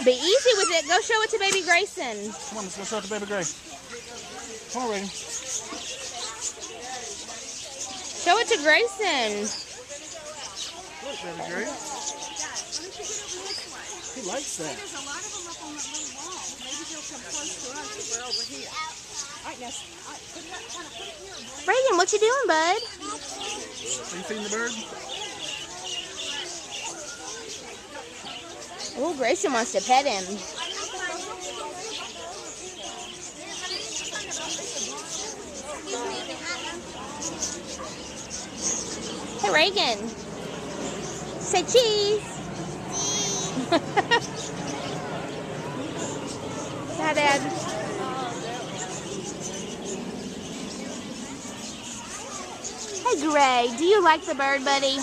Be easy with it. Go show it to baby Grayson. Come on, let's go show it to baby Gray. Come on, Reagan. Show it to Grayson. Look, baby Gray. He likes that. There's a lot of them up on that little wall. Maybe they'll come close to us if we're over here. All right, now, put it up, kind of put it here, boy. Reagan, what you doing, bud? Are you feeding the bird? Oh, Grayson wants to pet him. Hey, Reagan. Say cheese. Hi, Dad. Hey, Gray. Do you like the bird, buddy?